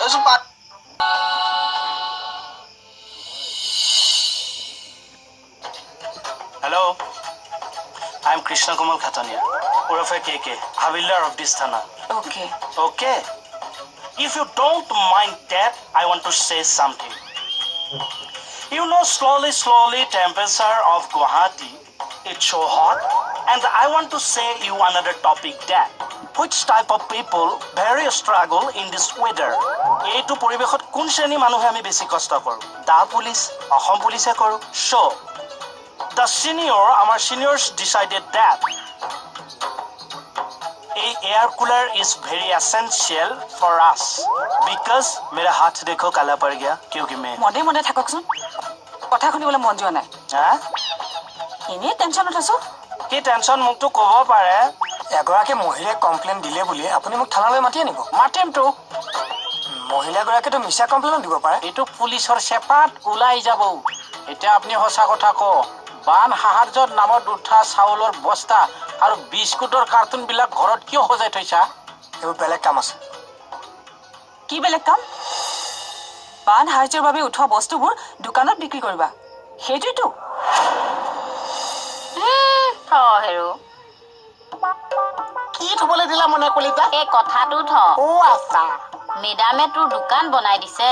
Hello, I'm Krishna Kumar Khatania, Urafe KK, Havildar of this Thana. Okay. Okay? If you don't mind that, I want to say something. You know, slowly, temperature of Guwahati, it's so hot. And I want to say you another topic that. Which type of people very struggle in this weather? এইটো পৰিবেশত কোন শ্ৰেণী মানুহে আমি বেছি কষ্ট কৰো? দা police, Assam পুলিচে কৰো। So, our seniors decided that a air cooler is very essential for us because मेरा हाथ देखो काला पड़ गया क्योंकि मैं মনে থাককচোন কথা শুনিবলৈ মন যোৱা নাই ইনে টেনচনত আছো কি টেনচন মুকটো ক'ব পাৰে এগৰাকী মহিলাই কমপ্লেইন দিলে বুলি আপুনি মোক থানালৈ মাতি আনিব মাতিমটো মহিলাগৰাকীটো মিছা কমপ্লেইন দিব পাৰে এইটো পুলিচৰ চেপাত ওলাই যাব এতিয়া আপুনি সঁচা কথা ক বান সাহাৰ্যৰ নামত উঠা চাউলৰ বস্তা আৰু বিস্কুটৰ কাৰ্টুন বিলাক ঘৰত কিয় সজাই থৈছা এইবোৰ বেলেগ কাম আছে কি বেলেগ কাম বান সাহায্যৰ বাবে উঠোৱা বস্তুবোৰ দোকানত বিক্ৰী কৰিবা সেইটোৱেতো হেৰু কি থবলৈ দিলা মনে কলিতা এই কথাটো থ ও আচ্ছা মেডামে তোৰ দোকান বনাই দিছে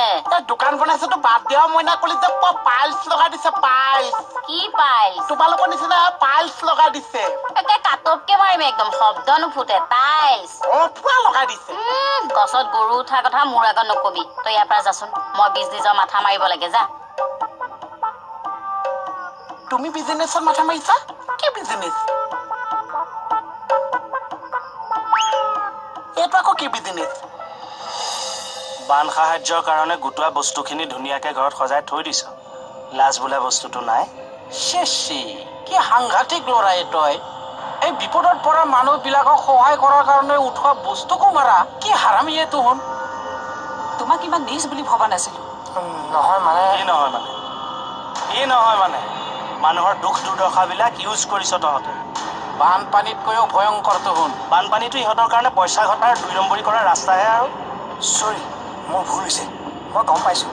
দোকান বনাইছেতো বাদ দিয়া মইনা কলিতা পাইলছ লগাই দিছে পাইলছ কি পাইল তোমালোকৰ নিচিনা পাইলছ লগাই দিছে একে কাটপকে মাৰিম একদম শব্দ নুফুটে টাইলছ পুৰা লগাই দিছে গছত গৰু উঠাৰ কথা মোৰ আগত নকবি তই ইয়াৰ পৰা যাচোন মই বিজনেছৰ মাথা মাৰিব লাগে যা তুমি বিজনেছৰ মাথা মাৰিছা কি বিজনেছ এইটো আকৌ কি বিজনেছ বান সাহায্যৰ কাৰণে গোটোৱা বস্তুখিনি ধুনীয়াকে ঘৰত সজাই থৈ দিছ লাজ বোলা বস্তুটো নাই শেষি কি সাংঘাতিক লৰাই তই এই বিপদত পৰা মানুহবিলাকক সহায় কৰাৰ কাৰণে উঠোৱা বস্তুকো মাৰা কি হাৰামিয়ে তোহন তোমাক ইমান নিজ বুলি ভবা নাছিলো নহয় মানে মানুহৰ দুখ দুৰ্দশাবিলাক ইউজ কৰিছ তহঁতে বানপানীতকৈও ভয়ংকৰ তোহন বানপানীটো ইহঁতৰ কাৰণে পইচা ঘটাৰ 2 নম্বৰী কৰা ৰাস্তাহে আৰু চৰি মোৰ ভুল হৈছে মই গম পাইছো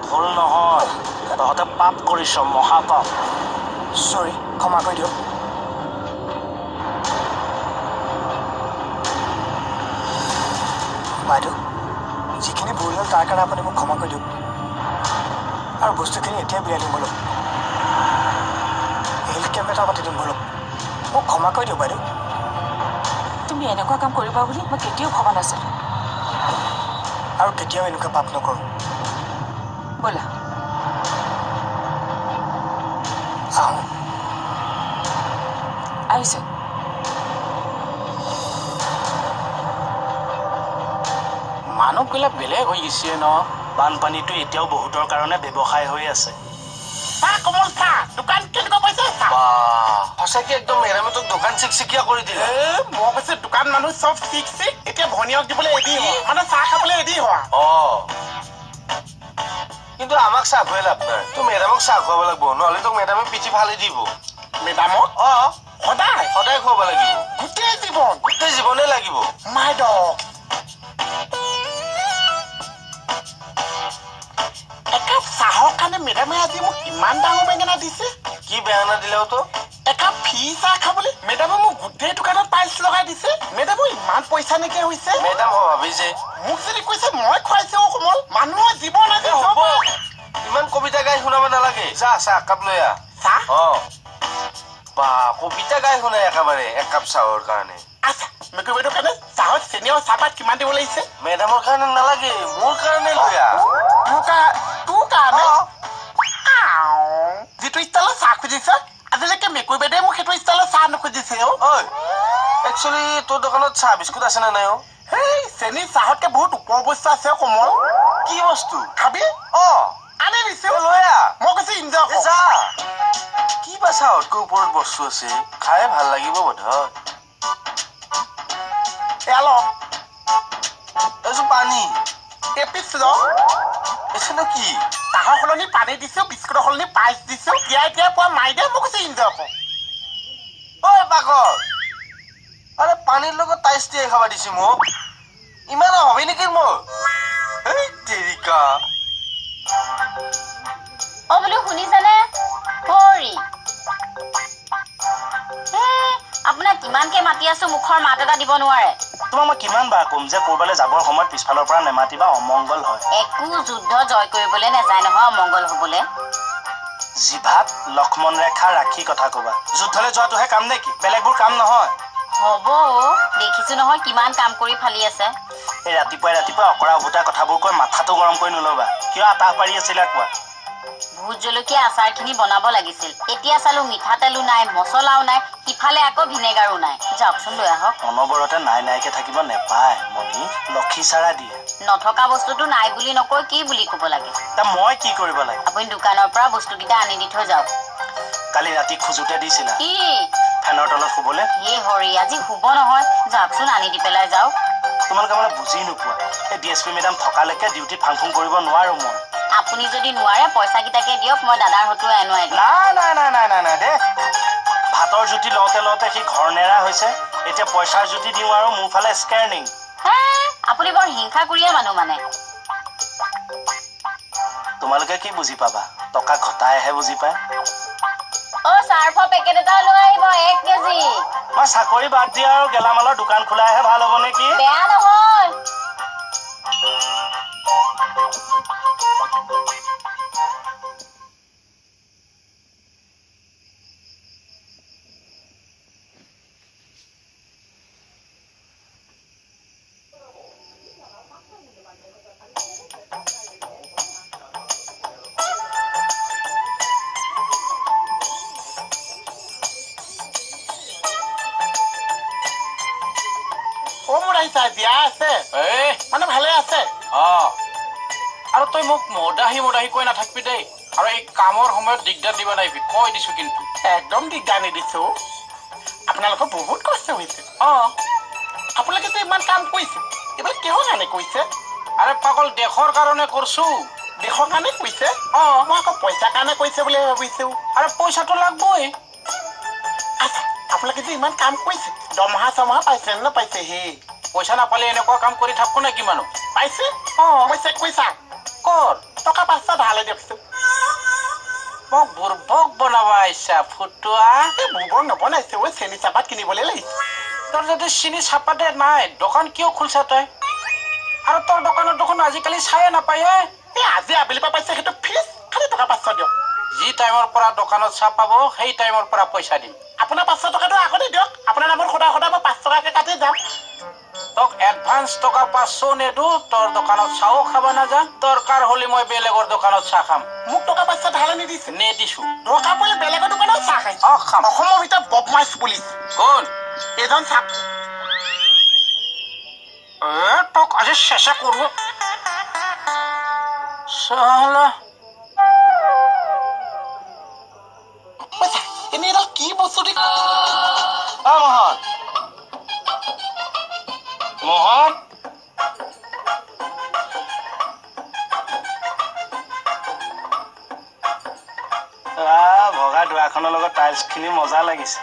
ভুল নহয় তহঁতে পাপ কৰিছ মহাপাপ চৰি ক্ষমা কৰি দিয়ক বাইদেউ যিখিনি ভুল হ'ল তাৰ কাৰণে আপুনি মোক ক্ষমা কৰি দিয়ক আৰু বস্তুখিনি এতিয়া বিয়াই দিম বলক হেল্থ কেম্প এটা পাতি দিম বলক মোক ক্ষমা কৰি দিয়ক বাইদেউ তুমি এনেকুৱা কাম কৰিবা বুলি মই কেতিয়াও ভবা নাছিলো আৰু কেতিয়াও এনেকুৱা পাপ নকৰোঁ ব'লা আহোঁ আহিছে মানুহবিলাক বেলেগ হৈ গৈছে ন বানপানীটো এতিয়াও বহুতৰ কাৰণে ব্যৱসায় হৈ আছে সঁচাকে একদম মেৰামে তোক দোকান চিকচিকিয়া কৰি দিলে মই কৈছে দোকান মানুহ চব চিক এতিয়া ভনীয়ক দিবলৈ এদি মানে চাহ খাবলৈ এদি হোৱা কিন্তু আমাক চাহ খুৱাই লাভ নাই তোৰ মেডামক চাহ খুৱাব লাগিব নহ'লে তোক মেডামে পিঠি ফালি দিব মেডামক সদায় খুৱাব লাগিব গোটেই জীৱনে লাগিব মাই ডগ একাপ চাহৰ কাৰণে মেডামে আজি মোক ইমান ডাঙৰ বেঙেনা দিছে কি বেঙেনা দিলেও তো একাপ ফি চাহ খাবলৈ মেডামে মোক গোটেই দোকানত পাইলছ লগাই দিছে মেডামৰ ইমান পইচা নাইকিয়া হৈছে মেডাম ভাবিছে মোক যদি কৈছে মই খুৱাইছো কোমল মানুহৰ জীৱন আজি ইমান কবিতা গাই শুনাব নালাগে যা চাহ একাপ লৈ আহ চাহ বা কবিতা গাই শুনাই একেবাৰে একাপ চাহৰ কাৰণে আচ্ছা মেকুৰী বাইদেউৰ কাৰণে চাহত চেনি আৰু চাহপাত কিমান দিব লাগিছে মেডামৰ কাৰণে নালাগে মোৰ কাৰণে লৈ আহ তোৰ কাৰণে যিটো ষ্টাইলত চাহ খুজিছ আজিলৈকে মেকুৰী বাইদেৱে মোক সেইটো ষ্টাইলত চাহ নুখুজিছে একচুৱেলি তোৰ দোকানত চাহ বিস্কুট আছে নে নাই সেই চেনি চাহতকে বহুত ওপৰ বস্তু আছে কোমল কি বস্তু খাবি আনি দিছে লৈ আহ মই কৈছো ইনজয় যা কি বা চাহতকৈ ওপৰত বস্তু আছে খাই ভাল লাগিব বোধহয় এইটো পানী এপিছ এইটো কি চাহৰ সলনি পানী দিছো বিস্কুটৰ সলনি পাইচ দিছো তিয়াই পোৱা মাৰি দে মই কৈছো ইনজয় পাগল আৰে পানীৰ লগত টাইচ তিয়াই খাব দিছে মোক ইমান ভাবি নেকি মোৰ মাতি আছো মুখৰ মাত এটা দিব নোৱাৰে তোমাক মই কিমান বাৰ ক'ম যে ক'ৰবালৈ যাবৰ সময়ত পিছফালৰ পৰা নেমাতিবা অমংগল হয় একো যুদ্ধ জয় কৰিবলৈ নেযায় নহয় অমংগল হ'বলৈ জিভাত লক্ষ্মণ ৰেখা ৰাখি কথা ক'বা যুদ্ধলৈ যোৱাটোহে কাম নেকি বেলেগবোৰ কাম নহয় হ'ব দেখিছো নহয় কিমান কাম কৰি ফালি আছে এই ৰাতিপুৱাই অকৰা উভোতা কথাবোৰ কৈ মাথাটো গৰম কৰি নল'বা কিয় আতাহ পাৰি আছিলা কোৱা ভোট জলকীয়া আচাৰখিনি বনাব লাগিছিল এতিয়া চালো মিঠাতেলো নাই মছলাও নাই সিফালে আকৌ ভিনেগাৰো নাই যাওকচোন লৈ আহক অনবৰতে নাইকে থাকিব নেপায় মণি লক্ষী চাৰা দিয়ে নথকা বস্তুটো নাই বুলি নকৈ কি বুলি ক'ব লাগে তা মই কি কৰিব লাগে আপুনি দোকানৰ পৰা বস্তুকেইটা আনি দি থৈ যাওক কালি ৰাতি খোজোতে দিছিলা কি ফেনৰ তলত শুবলৈ এই হৰি আজি শুব নহয় যাওকচোন আনি দি পেলাই যাওক তোমালোকে মানে বুজি নোপোৱা এই DSP মেডাম থকালৈকে ডিউটিত ফাং ফুং কৰিব নোৱাৰো মই আপুনি যদি নোৱাৰে পইচাকেইটাকে দিয়ক মই দাদাৰ হতুৱাই আনোৱাই দিম নাই দে ভাতৰ জুতি লওঁতে সি ঘৰ নেৰা হৈছে এতিয়া পইচাৰ জুতি দিওঁ আৰু মোৰ ফালে স্কেৰনিং হে আপুনি বৰ হিংসা কৰিয়ে মানুহ মানে তোমালোকে কি বুজি পাবা টকা ঘটাইহে বুজি পায় চাৰ্ফৰ পেকেট এটা লৈ আহিব 1 কেজি মই চাকৰি বাদ দিয়া আৰু গেলামালৰ দোকান খোলাইহে ভাল হ'ব নেকি বেয়া নহয় বিয়া আছে মানে ভালে আছে আৰু তই মোক মদাহি কৈ নাথাকবি দেই আৰু এই কামৰ সময়ত দিগদাৰ দিব নাহিবি কৈ দিছো কিন্তু একদম দিগদাৰ নিদিছো আপোনালোকৰ বহুত কষ্ট হৈছে আপোনালোকে যে ইমান কাম কৰিছে এইবিলাক কিহৰ কাৰণে কৰিছে আৰে পাগল দেশৰ কাৰণে কৰছো দেশৰ কাৰণে কৰিছে মই আকৌ পইচাৰ কাৰণে কৰিছে বুলি ভাবিছো আৰে পইচাটো লাগবই আচ্ছা আপোনালোকে যে ইমান কাম কৰিছে দৰমহা চমহা পাইছে নে পাইছে সেই পইচা নাপালে এনেকুৱা কাম কৰি থাকো নে কিমানো পাইছে মই চেক কৰি চাম কৰ টকা 500 ধাৰে দিয়কচোন মোক বুৰ্বক বনাবা ইচ্ছা ফুটুৱা এই বুৰ্বক নবনাইছে চেনি চাহপাত কিনিবলৈ লাগিছে তোৰ যদি চিনি চাহপাতে নাই দোকান কিয় খুলছা তই আৰু তোৰ দোকানত দেখোন আজিকালি চায়ে নাপায় এই আজি আবেলিৰ পৰা পাইছে সেইটো ফিজ খালি টকা 500 দিয়ক যি টাইমৰ পৰা দোকানত চাহ পাব সেই টাইমৰ পৰা পইচা দিম আপোনাৰ 500 টকাটো আগতে দিয়ক আপোনাৰ নামত সদায় মই 5 টকাকে কাটি যাম তোক এডভান্স টকা 500 নেদো তোৰ দোকানত চাও খাবা নাযাম দৰকাৰ হলে মই বেলেগৰ দোকানত চাহ খাম মোক টকা 500 ধাৰে নিদিছে নেদিছো দৰকাৰ পৰিলে বেলেগৰ দোকানত চাহ খাই খাম অসমৰ ভিতৰত বদমাইছ পুলিচ কোন এজন চাহ তোক আজি চেষ্টা কৰো চালা এনে এডাল কি বস্তু দি মোহন ভগা দুৱাখনৰ লগত টাইলছ খিনি মজা লাগিছে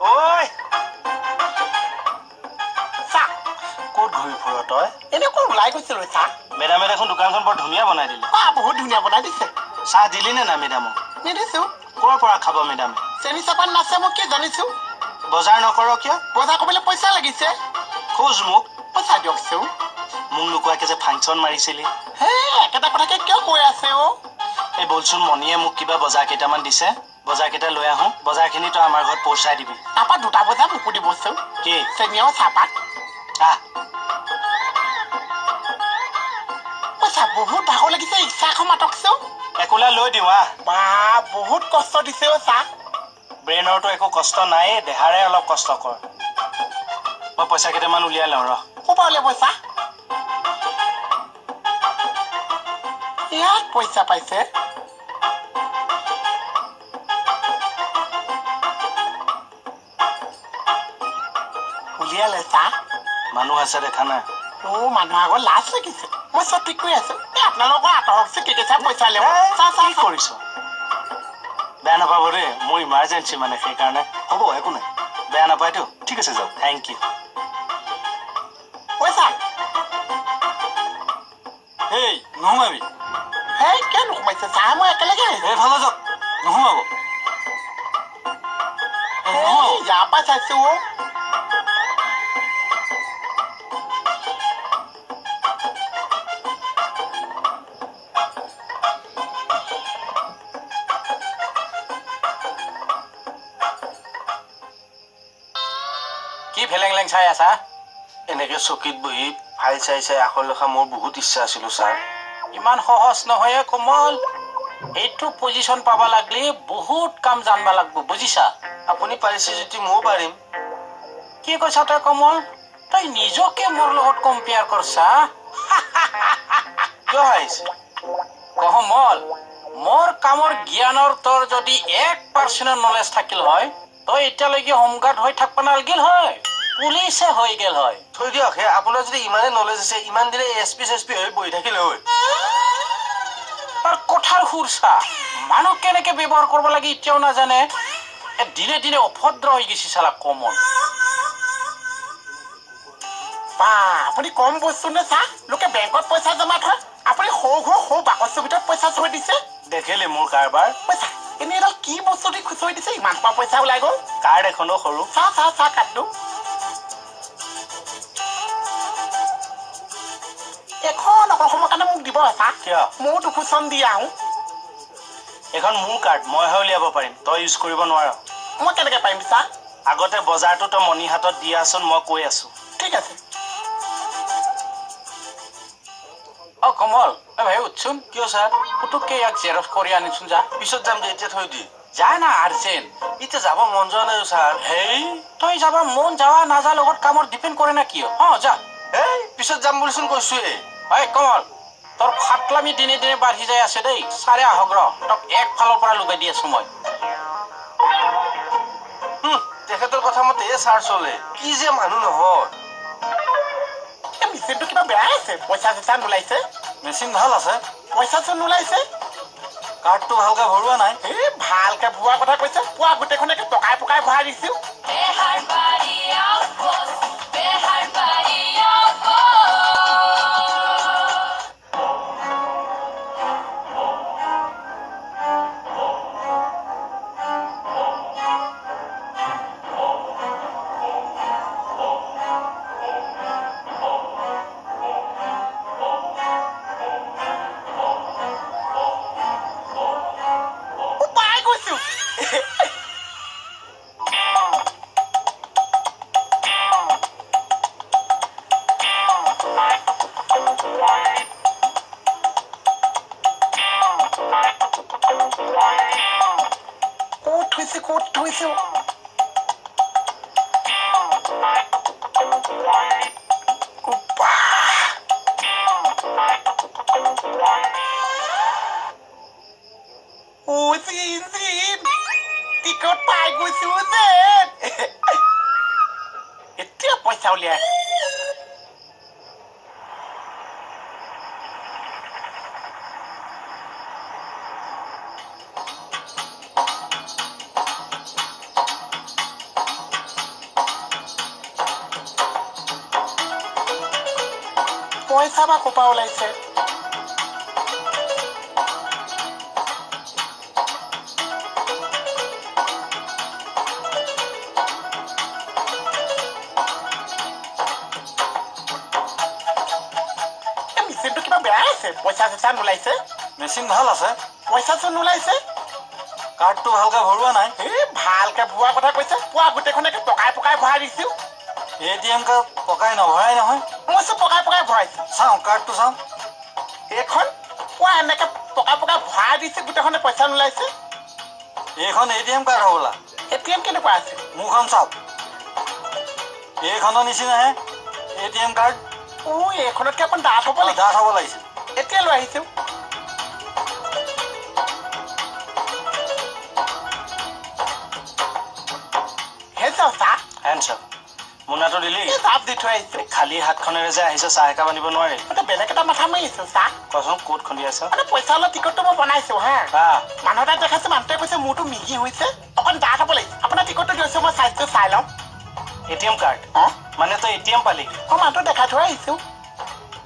ঐ চাহ ক'ত ঘূৰি ফুৰ তই এনে ক'ত ওলাই গৈছিলো চাহ মেডামে দেখোন দোকানখন বৰ ধুনীয়া বনাই দিলে বহুত ধুনীয়া বনাই দিছে চাহ দিলি নে নাই মেডামক নিদিছো ক'ৰ পৰা খাব মেডামে চেনি চাহপাত নাছে মই কি জানিছো বজাৰ নকৰ কিয় বজাৰ কৰিবলৈ পইচা লাগিছে খোজ মোক পইচা দিয়কচোন মোক নোকোৱাকে যে ফাংচন মাৰিছিলি হে একেটা কথাকে কিয় কৈ আছে এই বলচোন মণিয়ে মোক কিবা বজাৰ কেইটামান দিছে বজাৰ কেইটা লৈ আহোঁ বজাৰখিনি তই আমাৰ ঘৰত পহুচাই দিবি তাৰপৰা 2টা বজাত মোকো দিবচোন কি চেনি আৰু চাহপাত আহ পইচা বহুত ভাগৰ লাগিছে ইচ্ছা এখন মাতকচোন একোলা লৈ দিওঁ বা বহুত কষ্ট দিছে চাহ ব্ৰেইনৰতো একো কষ্ট নাই দেহাৰে অলপ কষ্ট কৰ মই পইচা কেইটামান উলিয়াই লওঁ ৰ ক'ৰ পৰা উলিয়াব পইচা ইয়াত পইচা পাইছে উলিয়ালে চাহ মানুহ আছে দেখা নাই মানুহৰ আগত লাজ লাগিছে মই চব ঠিক কৰি আছো আপোনালোকৰ আঁতৰকচোন কেতিয়া পইচা লৈ কি কৰিছ বেয়া নাপাব দেই মোৰ ইমাৰ্জেঞ্চি মানে সেইকাৰণে হ'ব একো নাই বেয়া নাপায়তো ঠিক আছে যাওক থেংক ইউ পইচা এই নোসোমাবি হেই কিয় নোসোমাইছে চাহ মই একেলগে আহিছো এইফালে যাওক নোসোমাব ইয়াৰ পৰা চাইছো অ'। কি ভেলেং লেং চাই আছা? এনেকে চকীত বহি ফাইল চাই চাই আখৰ লেখা মোৰ বহুত ইচ্ছা আছিল ছাৰ। ইমান সহজ নহয় কোমল। এইটো পজিশ্যন পাব লাগিলে বহুত কাম জানবা লাগব বুজিছা? আপুনি পাৰিছে যদি ময়ো পাৰিম। কি কৈছা তই কোমল? তই নিজকে মোৰ লগত কম্পেয়াৰ কৰছা? কিয় হাৰিছে? কোমল, মোৰ কামৰ জ্ঞানৰ তোৰ যদি 1% নলেজ থাকিল হয়, তই এতিয়ালৈকে হোমগাৰ্ড হৈ থাকবা নালাগিল হয়, পুলিচে হৈ গেল হয়। থৈ দিয়ক হে, আপোনাৰ যদি ইমানে নলেজ আছে ইমান দিনে এছ পি হৈ বহি থাকিলে হয়। তাৰ কথাৰ সুৰছা মানুহ কেনেকে ব্যৱহাৰ কৰিব লাগে এতিয়াও নাজানে। দিনে দিনে অভদ্ৰ হৈ গৈছে চালা কোমল। বা আপুনি কম বস্তু নে চা? লোকে বেংকত পইচা জমা থয়, আপুনি সৰু বাকচৰ ভিতৰত পইচা থৈ দিছে। দেখিলে মোৰ কাৰবাৰ? পইচা এনেই এডাল কি বস্তু দি খুচৰি দিছে, ইমান পৰা পইচা ওলাই গ'ল। কাৰ্ড এখনো সৰু। চা কাটটো। এখন অকল সময়ৰ কাৰণে মোক দিব চা। কিয়? ময়ো দুখোচন দি আহোঁ। এখন মোৰ কাৰ্ড, মইহে উলিয়াব পাৰিম, তই ইউজ কৰিব নোৱাৰ। মই কেনেকে পাৰিম চা? আগতে বজাৰটো তই মণি হাতত দি আছোন, মই কৈ আছো। ঠিক আছে। অ কোমল, ভাই উঠছোন। কিয় ছাৰ? পুতুককে ইয়াক জেৰক্স কৰি আনিছোন যা। পিছত যাম যে, এতিয়া থৈ দি। যা না আৰ্জেণ্ট। এতিয়া যাব মন যোৱা নাই ছাৰ। হেই তই যাবা মন যাৱা নাযা লগত কামৰ ডিপেণ্ড কৰে না কিয়? যা। এই পিছত যাম বুলিচোন কৈছোৱে। হয় কমল, তোৰ ফাটলামি দিনে দিনে বাঢ়ি যাই আছে দেই। চাৰে আহক ৰ, তোক একফালৰ পৰা লগাই দি আছো মই। তেখেতৰ কথা মতে ছাৰ চলে, কি যে মানুহ নহয়। মেচিনটো কিবা বেয়া আছে, পইচা চইচা নোলাইছে। মেচিন ভাল আছে, পইচা চোন নোলাইছে। কাৰ্ডটো ভালকে ভৰোৱা নাই। এই ভালকে ভৰোৱাৰ কথা কৈছে, পোৱা গোটেইখনকে পকাই পকাই ভৰাই দিছো। পাই গৈছো। ক'ত থৈছো? টিকট পাই গৈছো যে। এতিয়া পইচা উলিয়াই। পইচা বা ক'পা ওলাইছে? মেচিনটো কিবা বেয়া আছে, পইচা চইচা নোলাইছে। মেচিন ভাল আছে, পইচা চোন নোলাইছে। কাৰ্ডটো ভালকে ভৰোৱা নাই। এই ভালকে ভৰোৱাৰ কথা কৈছে, পোৱা গোটেইখনকে পকাই পকাই ভৰাই দিছো। ATM কাৰ্ড পকাই নভৰাই নহয়। মই চব পকাই পকাই ভৰাইছো। চাওঁ কাৰ্ডটো চাওঁ। এইখন পোৱা এনেকে পকাই পকাই ভৰাই দিছে, গোটেইখনে পইচা নোলাইছে। এইখন ATM কাৰ্ড হ'বলা। ATM কেনেকুৱা আছে? মোৰখন চাওক, এইখনৰ নিচিনাহে ATM কাৰ্ড। এইখনতকে অকণ ডাঠ হ'ব লাগে। ডাঠ হ'ব লাগিছিল। এতিয়া লৈ আহিছো। মোনাটো দিলি? চাপ দি থৈ আহিছো। খালী হাতখনেৰে যে আহিছ, চাহ একাপ আনিব নোৱাৰি? বেলেগ এটা মাথা মাৰিছো। চাহ কচোন ক'ত খুন্দি আছ? পইচা অলপ টিকটটো মই বনাইছো হা। মানুহ এটাক দেখাইছো, মানুহটোৱে কৈছে মোৰটো মিহি হৈছে, অকণ ডাঠ হ'ব লাগিছে। আপোনাৰ টিকটটো দিছো, মই চাইজটো চাই লওঁ। ATM card? মানে তই ATM পালি? মানুহটো দেখাই থৈ আহিছো।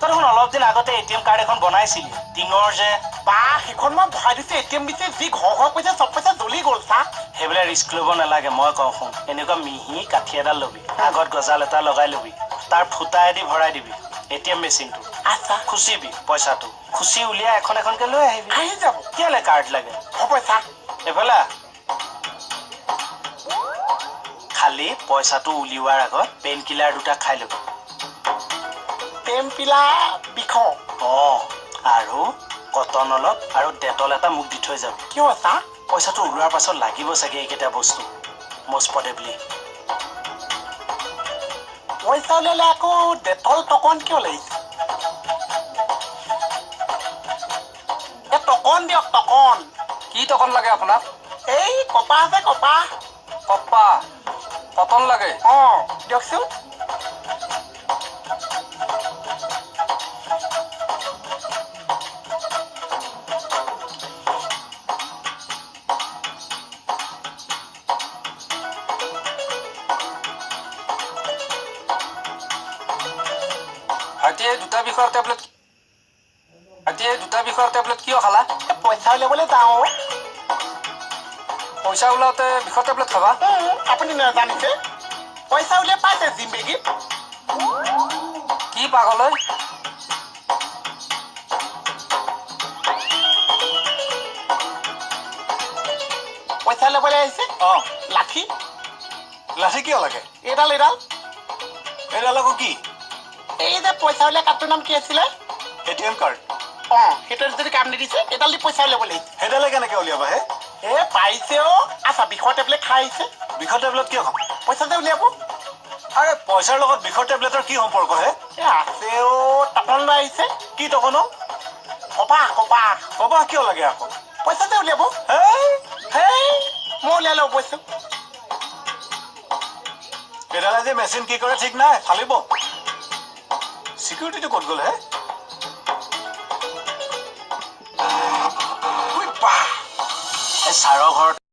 তই দেখোন অলপ দিন আগতে ATM কাৰ্ড এখন বনাইছিলি টিঙৰ যে বা সেইখন মই ভৰাই দিছো ATM দিছে যি ঘৰ ঘৰ পইচা চব পইচা জ্বলি গ'ল চা সেইবিলাক ৰিস্ক ল'ব নালাগে মই কওঁ শুন এনেকুৱা মিহি কাঠি এডাল ল'বি আগত গজাল এটা লগাই ল'বি তাৰ ফুটাইদি ভৰাই দিবি ATM মেচিনটো আচ্ছা খুচিবি পইচাটো খুচি উলিয়াই এখন এখনকে লৈ আহিবি আহি যাব কেলে কাৰ্ড লাগে হ'ব চা এইফালে খালি পইচাটো উলিওৱাৰ আগত পেইন কিলাৰ দুটা খাই ল'বি টেম্পিলা বিষ আৰু কটন অলপ আৰু ডেটল এটা মোক দি থৈ যাবি কিয় চা পইচাটো ওলোৱাৰ পাছত লাগিব চাগে এইকেইটা বস্তু মষ্ট প্ৰবেবলি পইচা উলিয়ালে আকৌ ডেটল টকন কিয় লাগিছে টকন দিয়ক টকন কি টকন লাগে আপোনাক এই কপাহ যে কপাহ কপ্পা কটন লাগে দিয়কচোন ভাইটিয়ে দুটা বিষৰ টেবলেট কিয় খালা পইচা উলিয়াবলৈ যাওঁ পইচা ওলাওঁতে বিষৰ টেবলেট খাবা আপুনি নাজানিছে পইচা উলিয়াই পাইছে জিম্বেগীত কি পাগলৈ পইচা ল'বলৈ আহিছে লাঠি লাঠি কিয় লাগে এইডাল এডাল আকৌ কি এই যে পইচা উলিয়া কাৰ্ডটোৰ নাম কি আছিলে ATM কাৰ্ড সেইটো যদি কাম নিদিছে এইডাল দি পইচা উলিয়াবলৈ আহিছে সেইডালে কেনেকে উলিয়াবা হে পাইছে আচ্ছা বিষৰ টেবলেট খাই আহিছে বিষৰ টেবলেট কিয় খাম পইচা যে উলিয়াব আৰে পইচাৰ লগত বিষৰ টেবলেটৰ কি সম্পৰ্ক হে আছে টকন লৈ আহিছে কি টকন কপাহ কপাহ কিয় লাগে আকৌ পইচা যে উলিয়াব হেই মই উলিয়াই লওঁ পইচা এডালে যে মেচিন কি কৰে ঠিক নাই ফালিব চিকিউৰিটিটো ক'ত গ'ল হে এই ছাৰৰ ঘৰত